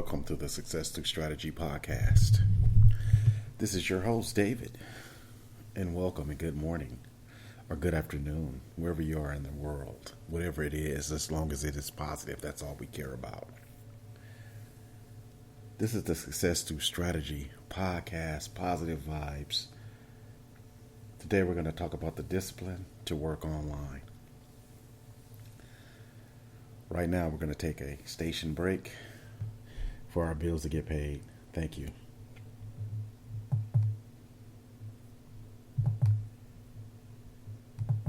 Welcome to the Success Through Strategy podcast. This is your host, David, and welcome and good morning or good afternoon, wherever you are in the world, whatever it is, as long as it is positive, that's all we care about. This is the Success Through Strategy podcast, positive vibes. Today we're going to talk about the discipline to work online. Right now we're going to take a station break for our bills to get paid. Thank you.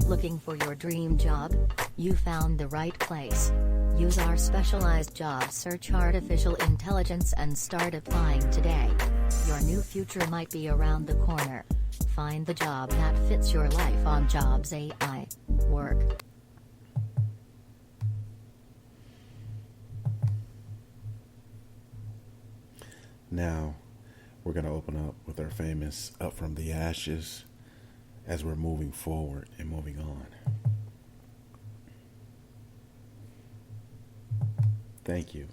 Looking for your dream job? You found the right place. Use our specialized job search artificial intelligence and start applying today. Your new future might be around the corner. Find the job that fits your life on Jobs AI. Work. Now, we're going to open up with our famous Up From the Ashes as we're moving forward and moving on. Thank you.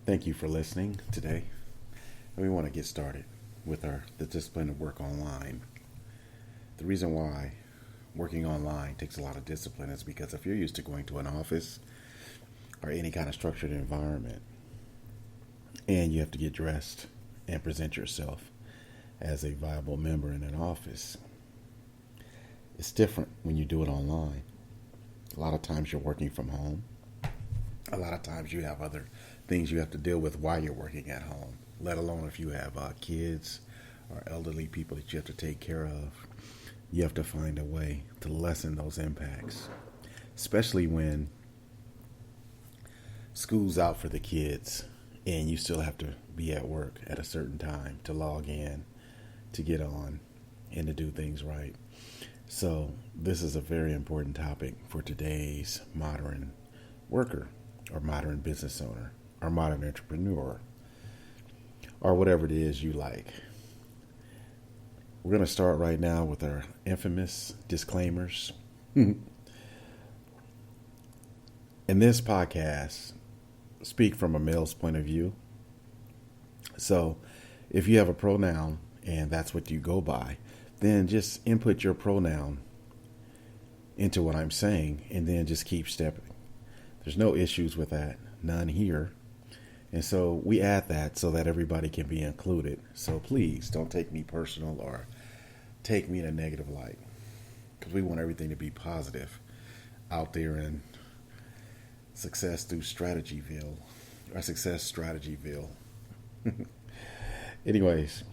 Thank you for listening today. And we want to get started with the discipline of work online. The reason why working online takes a lot of discipline is because if you're used to going to an office or any kind of structured environment and you have to get dressed and present yourself as a viable member in an office, it's different when you do it online. A lot of times you're working from home. A lot of times you have other things you have to deal with while you're working at home, let alone if you have kids or elderly people that you have to take care of. You have to find a way to lessen those impacts, especially when school's out for the kids and you still have to be at work at a certain time to log in, to get on, and to do things right. So this is a very important topic for today's modern worker or modern business owner or modern entrepreneur or whatever it is you like. We're going to start right now with our infamous disclaimers. In this podcast, speak from a male's point of view. So if you have a pronoun and that's what you go by, then just input your pronoun into what I'm saying and then just keep stepping. There's no issues with that, none here. And so we add that so that everybody can be included. So please don't take me personal or take me in a negative light, because we want everything to be positive out there in Success Through Strategyville or Success Strategyville. Anyways,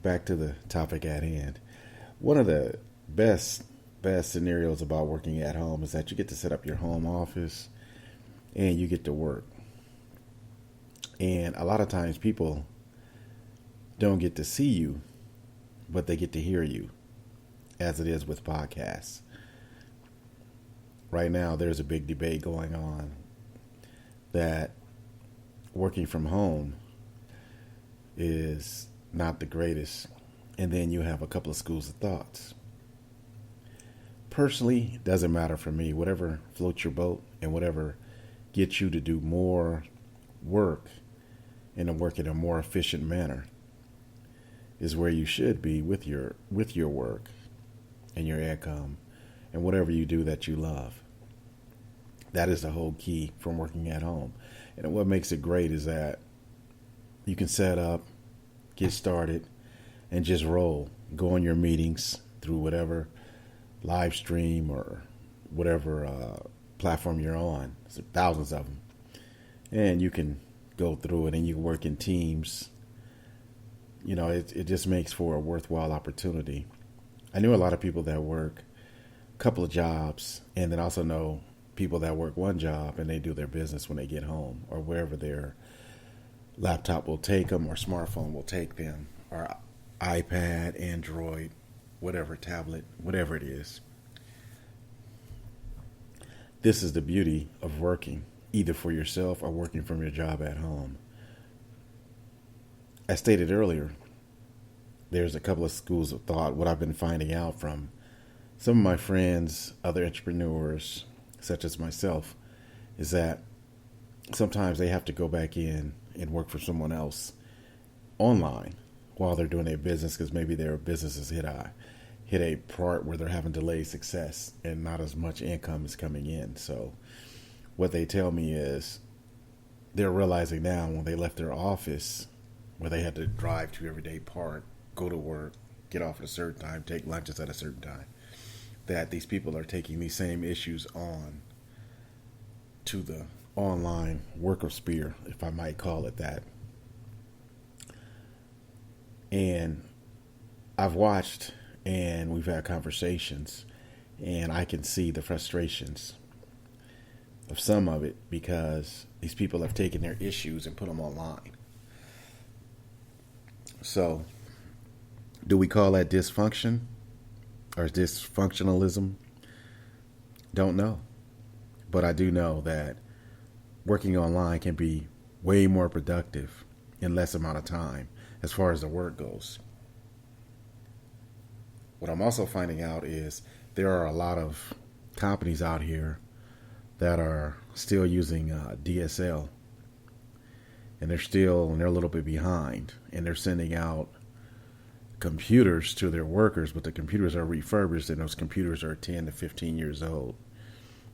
back to the topic at hand. One of the best scenarios about working at home is that you get to set up your home office and you get to work. And a lot of times people don't get to see you, but they get to hear you, as it is with podcasts. Right now, there's a big debate going on that working from home is not the greatest and then you have a couple of schools of thoughts. Personally, it doesn't matter for me. Whatever floats your boat and whatever gets you to do more work and work in a more efficient manner is where you should be with your work and your income and whatever you do that you love. That is the whole key from working at home. And what makes it great is that you can set up, get started, and just roll. Go on your meetings through whatever live stream or whatever platform you're on. There's thousands of them. And you can go through it and you can work in teams. It just makes for a worthwhile opportunity. I knew a lot of people that work a couple of jobs, and then also know people that work one job and they do their business when they get home or wherever their laptop will take them or smartphone will take them or iPad, Android, whatever, tablet, whatever it is. This is the beauty of working either for yourself or working from your job at home. As stated earlier, there's a couple of schools of thought. What I've been finding out from some of my friends, other entrepreneurs, such as myself, is that sometimes they have to go back in and work for someone else online while they're doing their business because maybe their business has hit a part where they're having delayed success and not as much income is coming in. So what they tell me is they're realizing now when they left their office where they had to drive to everyday part, go to work, get off at a certain time, take lunches at a certain time, that these people are taking these same issues on to the online worker sphere, if I might call it that. And I've watched and we've had conversations, and I can see the frustrations of some of it because these people have taken their issues and put them online. So, do we call that dysfunction or dysfunctionalism? Don't know. But I do know that working online can be way more productive in less amount of time as far as the work goes. What I'm also finding out is there are a lot of companies out here that are still using DSL, and they're a little bit behind, and they're sending out computers to their workers, but the computers are refurbished, and those computers are 10 to 15 years old.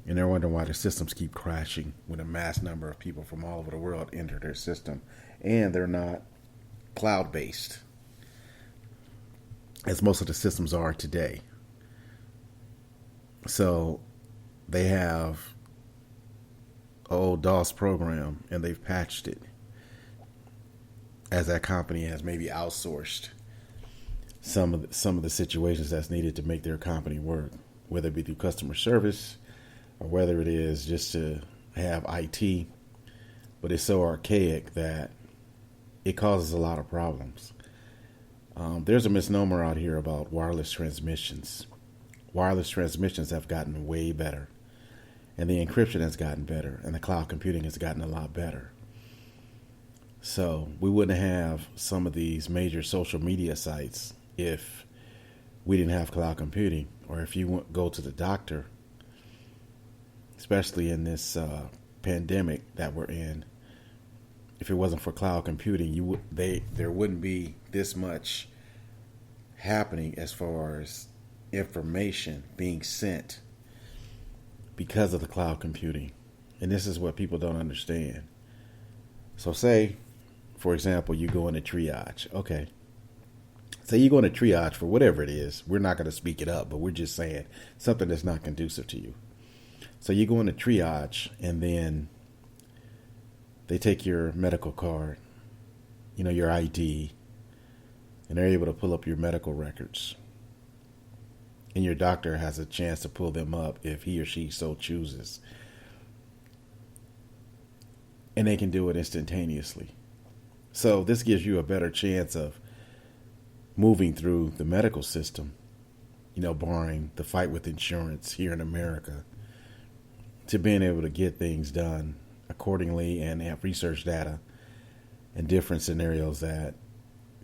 And they're wondering why the systems keep crashing when a mass number of people from all over the world enter their system, and they're not cloud-based, as most of the systems are today. So they have an old DOS program, and they've patched it as that company has maybe outsourced some of the situations that's needed to make their company work, whether it be through customer service or whether it is just to have IT. But it's so archaic that it causes a lot of problems. There's a misnomer out here about wireless transmissions. Wireless transmissions have gotten way better, and the encryption has gotten better, and the cloud computing has gotten a lot better. So we wouldn't have some of these major social media sites if we didn't have cloud computing, or if you go to the doctor, especially in this pandemic that we're in. If it wasn't for cloud computing, there wouldn't be this much happening as far as information being sent because of the cloud computing. And this is what people don't understand. So say, for example, you go into triage. Okay. Say you go into triage for whatever it is. We're not going to speak it up, but we're just saying something that's not conducive to you. So you go into triage, and then they take your medical card, your ID, and they're able to pull up your medical records. And your doctor has a chance to pull them up if he or she so chooses. And they can do it instantaneously. So this gives you a better chance of moving through the medical system, barring the fight with insurance here in America, to being able to get things done accordingly and have research data and different scenarios that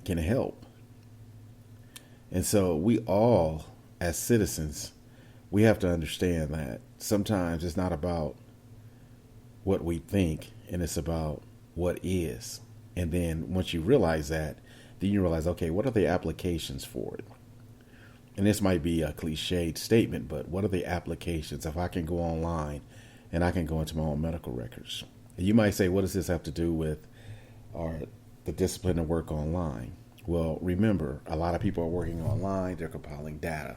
can help. And so we all, as citizens, we have to understand that sometimes it's not about what we think, and it's about what is. And then once you realize that, then you realize, okay, what are the applications for it? And this might be a cliched statement, but what are the applications if I can go online and I can go into my own medical records? And you might say, what does this have to do with the discipline to work online? Well, remember, a lot of people are working online. They're compiling data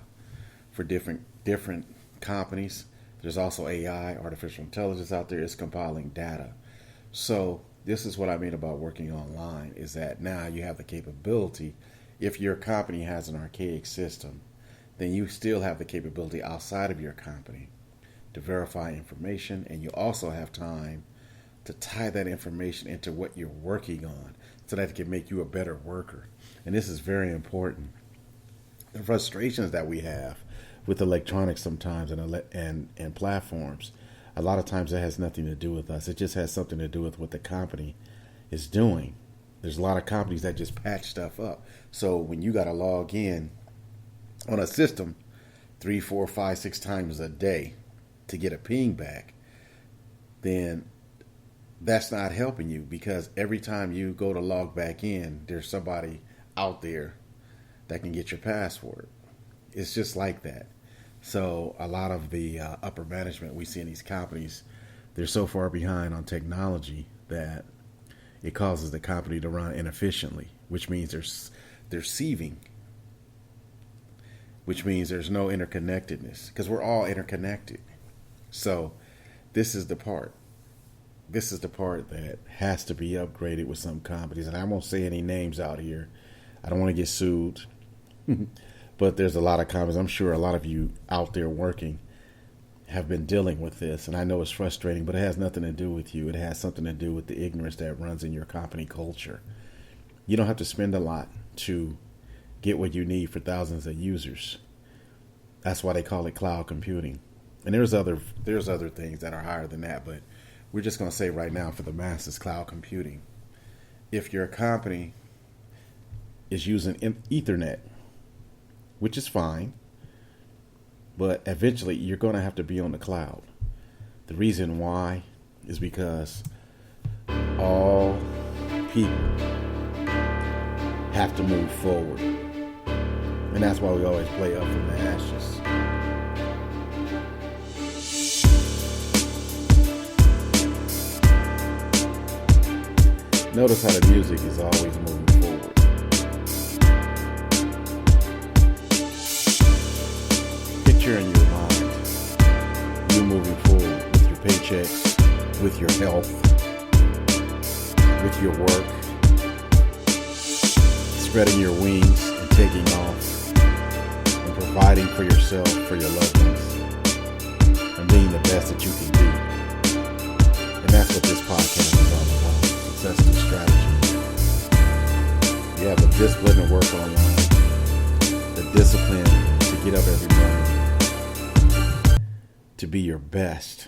for different companies. There's also AI, artificial intelligence out there. It's compiling data. So this is what I mean about working online, is that now you have the capability. If your company has an archaic system, then you still have the capability outside of your company to verify information, and you also have time to tie that information into what you're working on so that it can make you a better worker. And this is very important. The frustrations that we have with electronics sometimes and platforms, a lot of times that has nothing to do with us. It just has something to do with what the company is doing. There's a lot of companies that just patch stuff up. So when you got to log in on a system 3, 4, 5, 6 times a day to get a ping back, then that's not helping you, because every time you go to log back in, there's somebody out there that can get your password. It's just like that. So a lot of the upper management we see in these companies, they're so far behind on technology that it causes the company to run inefficiently, which means they're sieving, which means there's no interconnectedness, because we're all interconnected. So this is the part. This is the part that has to be upgraded with some companies. And I won't say any names out here. I don't want to get sued. But there's a lot of companies. I'm sure a lot of you out there working have been dealing with this. And I know it's frustrating, but it has nothing to do with you. It has something to do with the ignorance that runs in your company culture. You don't have to spend a lot to get what you need for thousands of users. That's why they call it cloud computing. And there's other things that are higher than that, but we're just going to say right now, for the masses, cloud computing. If your company is using Ethernet, which is fine, but eventually you're going to have to be on the cloud. The reason why is because all people have to move forward. And that's why we always play up from the ashes. Notice how the music is always moving forward. Picture in your mind you moving forward with your paychecks, with your health, with your work, spreading your wings and taking off, and providing for yourself, for your loved ones, and being the best that you can be. And that's what this podcast is all about. Successful strategy. You have the discipline to work online, the discipline to get up every morning, to be your best,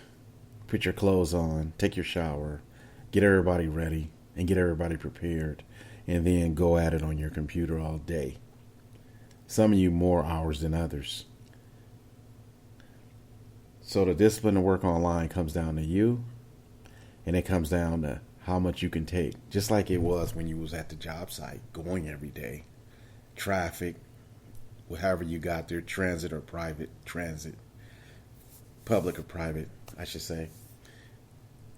put your clothes on, take your shower, get everybody ready, and get everybody prepared, and then go at it on your computer all day. Some of you more hours than others. So the discipline to work online comes down to you, and it comes down to how much you can take, just like it was when you was at the job site, going every day, traffic, however you got there, transit or private transit, public or private, I should say,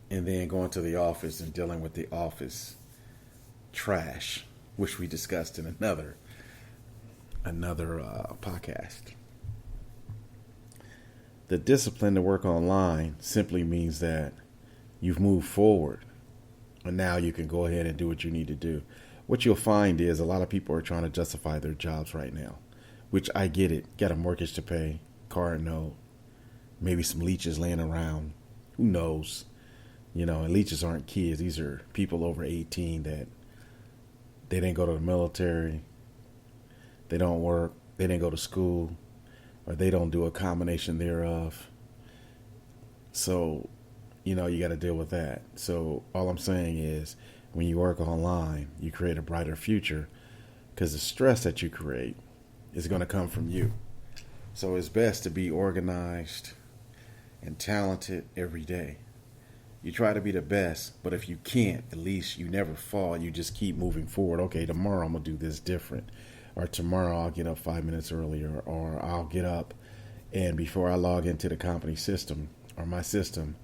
and then going to the office and dealing with the office trash, which we discussed in another podcast. The discipline to work online simply means that you've moved forward. And now you can go ahead and do what you need to do. What you'll find is a lot of people are trying to justify their jobs right now, which I get it. Got a mortgage to pay, car note, maybe some leeches laying around. Who knows? You know, and leeches aren't kids. These are people over 18 that they didn't go to the military, they don't work, they didn't go to school, or they don't do a combination thereof. So you know, you got to deal with that. So all I'm saying is when you work online, you create a brighter future, because the stress that you create is going to come from you. So it's best to be organized and talented every day. You try to be the best, but if you can't, at least you never fall. You just keep moving forward. Okay, tomorrow I'm going to do this different. Or tomorrow I'll get up 5 minutes earlier. Or I'll get up and before I log into the company system or my system,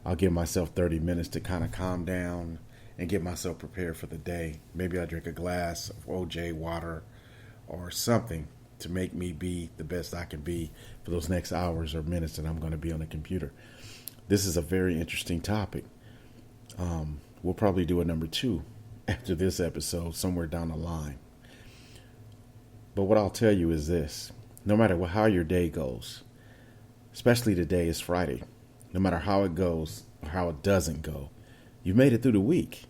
I'll give myself 30 minutes to kind of calm down and get myself prepared for the day. Maybe I drink a glass of OJ water or something to make me be the best I can be for those next hours or minutes that I'm going to be on the computer. This is a very interesting topic. We'll probably do a number 2 after this episode somewhere down the line. But what I'll tell you is this. No matter how your day goes, especially today is Friday, no matter how it goes or how it doesn't go, you've made it through the week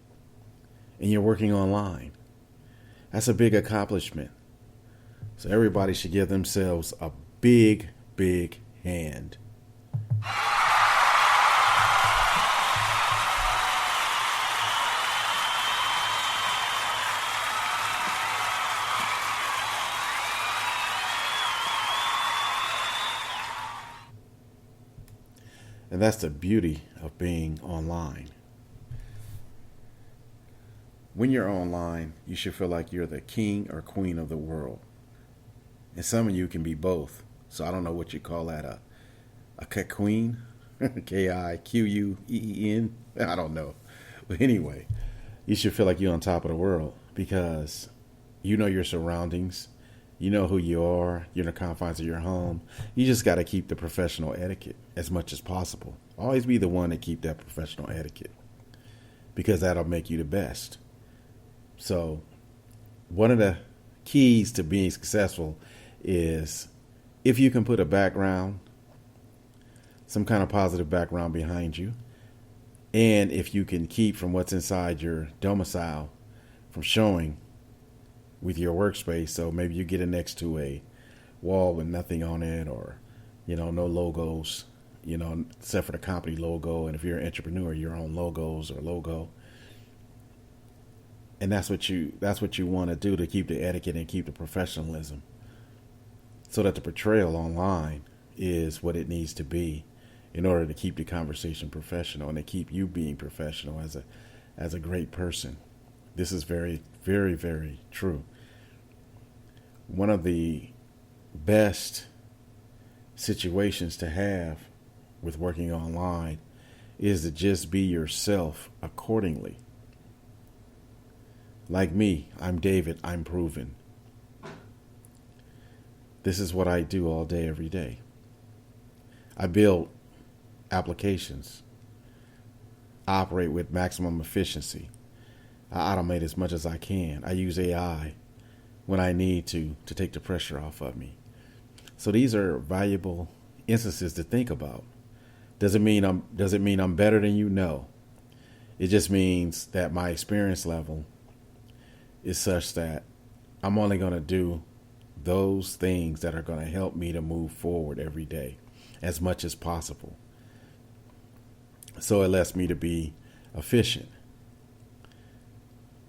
and you're working online. That's a big accomplishment. So everybody should give themselves a big, big hand. And that's the beauty of being online. When you're online, you should feel like you're the king or queen of the world. And some of you can be both. So I don't know what you call that, a queen, K-I-Q-U-E-E-N. I don't know. But anyway, you should feel like you're on top of the world because you know your surroundings. You know who you are. You're in the confines of your home. You just got to keep the professional etiquette as much as possible. Always be the one to keep that professional etiquette because that'll make you the best. So one of the keys to being successful is if you can put a background, some kind of positive background behind you, and if you can keep from what's inside your domicile from showing with your workspace. So maybe you get it next to a wall with nothing on it or, no logos, except for the company logo. And if you're an entrepreneur, your own logos or logo. And that's what you want to do to keep the etiquette and keep the professionalism so that the portrayal online is what it needs to be in order to keep the conversation professional and to keep you being professional as a great person. This is very, very, very true. One of the best situations to have with working online is to just be yourself accordingly. Like me, I'm David, I'm proven. This is what I do all day, every day. I build applications. I operate with maximum efficiency. I automate as much as I can. I use AI when I need to take the pressure off of me. So these are valuable instances to think about. Does it mean I'm better than you? No. It just means that my experience level is such that I'm only going to do those things that are going to help me to move forward every day as much as possible. So it lets me to be efficient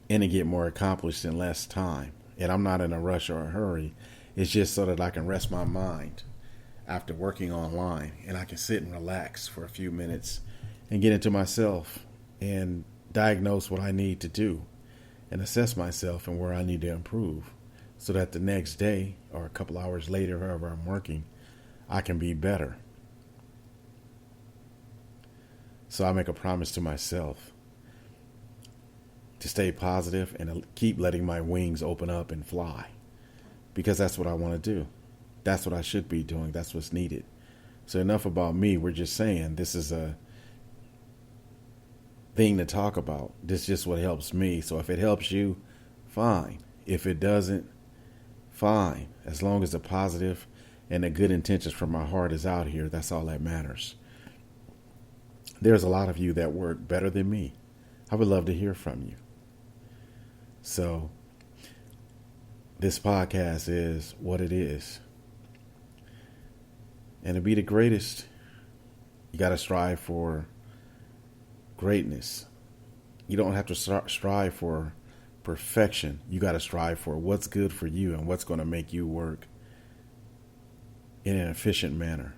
and to get more accomplished in less time. And I'm not in a rush or a hurry. It's just so that I can rest my mind after working online and I can sit and relax for a few minutes and get into myself and diagnose what I need to do and assess myself and where I need to improve so that the next day or a couple hours later, however I'm working, I can be better. So I make a promise to myself to stay positive and to keep letting my wings open up and fly because that's what I want to do. That's what I should be doing. That's what's needed. So enough about me. We're just saying this is a thing to talk about. This is just what helps me. So if it helps you, fine. If it doesn't, fine. As long as the positive and the good intentions from my heart is out here, that's all that matters. There's a lot of you that work better than me. I would love to hear from you. So this podcast is what it is. And to be the greatest, you got to strive for greatness. You don't have to strive for perfection. You got to strive for what's good for you and what's going to make you work in an efficient manner.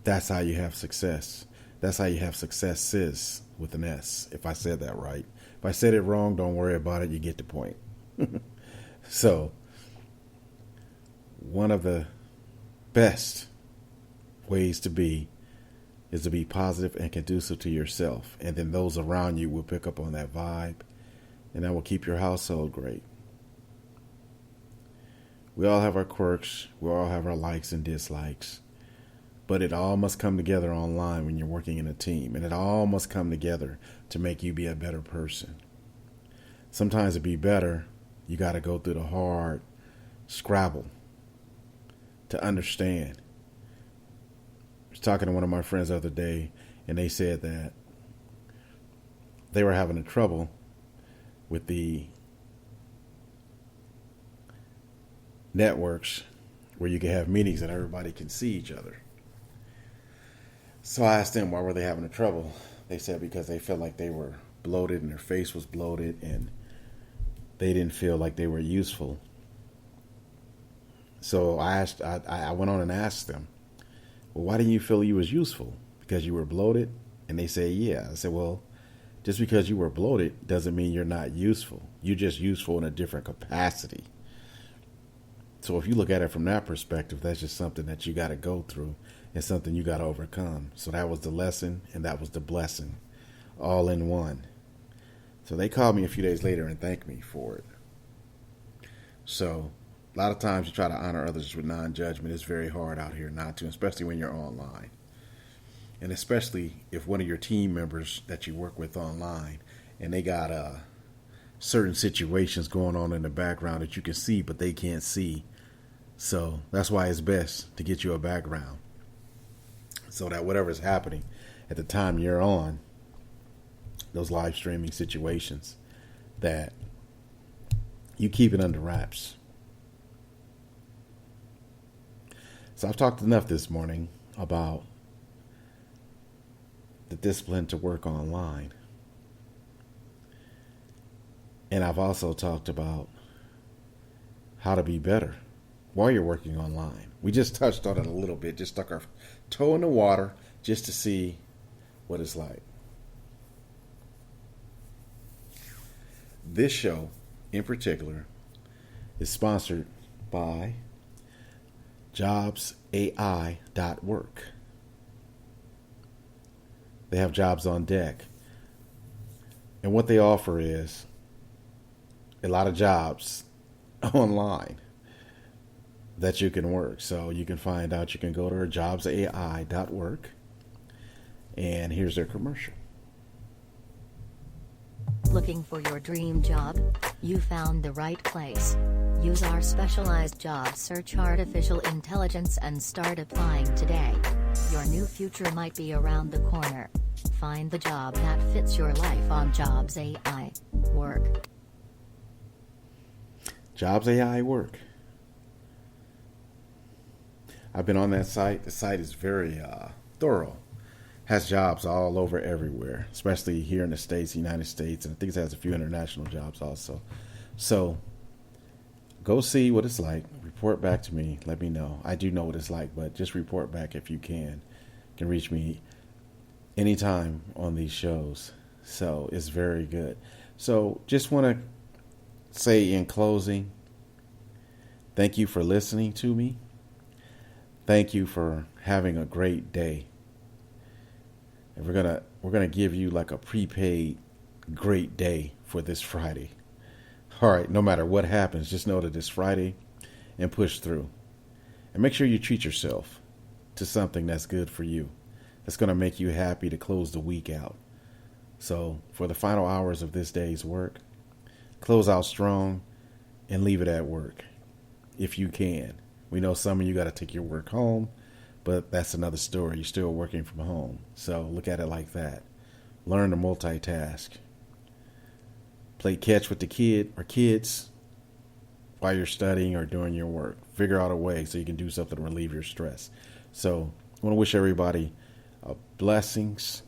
That's how you have success. That's how you have successes with an S, if I said that right. If I said it wrong, don't worry about it. You get the point. So, one of the best ways to be is to be positive and conducive to yourself. And then those around you will pick up on that vibe, and that will keep your household great. We all have our quirks. We all have our likes and dislikes. But it all must come together online when you're working in a team. And it all must come together to make you be a better person. Sometimes to be better, you got to go through the hard scrabble to understand. I was talking to one of my friends the other day, and they said that they were having trouble with the networks where you can have meetings and everybody can see each other. So I asked them why were they having trouble. They said because they felt like they were bloated and their face was bloated and they didn't feel like they were useful. So I went on and asked them, well, why didn't you feel you was useful? Because you were bloated? And they say, yeah. I said, well, just because you were bloated doesn't mean you're not useful. You're just useful in a different capacity. So if you look at it from that perspective, that's just something that you got to go through and something you got to overcome. So that was the lesson and that was the blessing, all in one. So they called me a few days later and thanked me for it. So a lot of times you try to honor others with non-judgment. It's very hard out here not to, especially when you're online. And especially if one of your team members that you work with online and they got certain situations going on in the background that you can see but they can't see. So that's why it's best to get you a background so that whatever's happening at the time you're on those live streaming situations, that you keep it under wraps. So I've talked enough this morning about the discipline to work online. And I've also talked about how to be better while you're working online. We just touched on it a little bit, just stuck our toe in the water just to see what it's like. This show in particular is sponsored by jobsai.work. They have jobs on deck. And what they offer is a lot of jobs online that you can work. So you can find out, you can go to jobsai.work, and here's their commercial. Looking for your dream job? You found the right place. Use our specialized job search artificial intelligence and start applying today. Your new future might be around the corner. Find the job that fits your life on Jobs AI Work. Jobs AI Work. I've been on that site. The site is very thorough. Has jobs all over everywhere, especially here in the States, United States, and I think it has a few international jobs also. So go see what it's like. Report back to me. Let me know. I do know what it's like, but just report back if you can. You can reach me anytime on these shows. So it's very good. So just want to say in closing, thank you for listening to me. Thank you for having a great day. And we're gonna give you like a prepaid great day for this Friday. All right, no matter what happens, just know that it's Friday and push through. And make sure you treat yourself to something that's good for you. That's going to make you happy to close the week out. So for the final hours of this day's work, close out strong and leave it at work if you can. We know some of you got to take your work home, but that's another story. You're still working from home. So look at it like that. Learn to multitask. Play catch with the kid or kids while you're studying or doing your work. Figure out a way so you can do something to relieve your stress. So I want to wish everybody blessings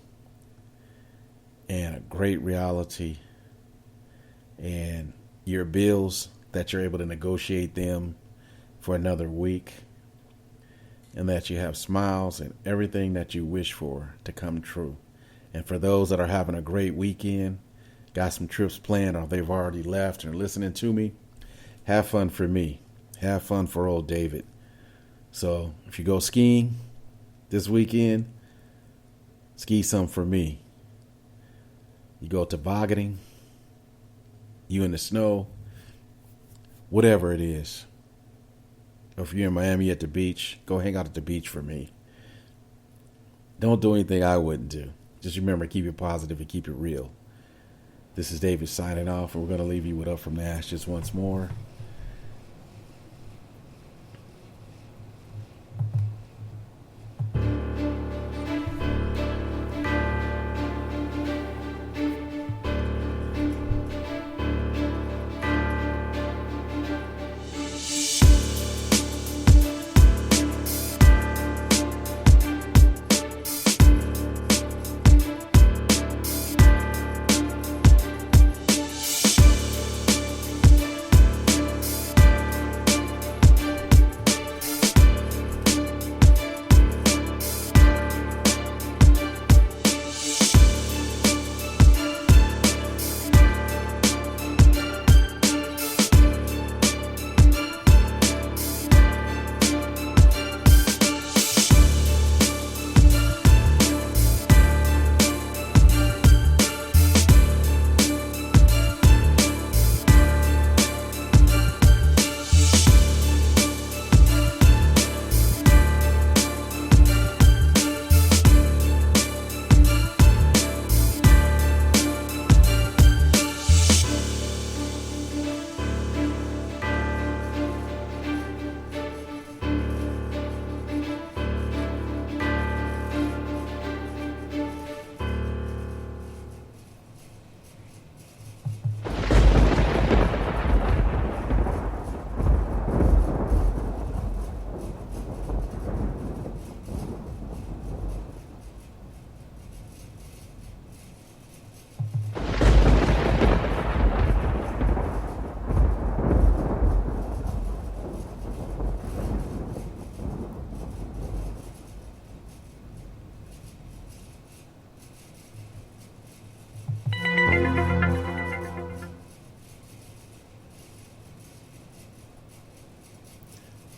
and a great reality, and your bills that you're able to negotiate them for another week. and that you have smiles and everything that you wish for to come true. And for those that are having a great weekend, got some trips planned or they've already left and are listening to me, have fun for me. Have fun for old David. So if you go skiing this weekend, ski some for me. You go tobogganing, you in the snow, whatever it is. Or if you're in Miami at the beach, go hang out at the beach for me. Don't do anything I wouldn't do. Just remember, keep it positive and keep it real. This is David signing off, and we're going to leave you with Up From the Ashes once more.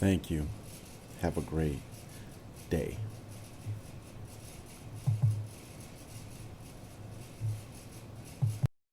Thank you. Have a great day.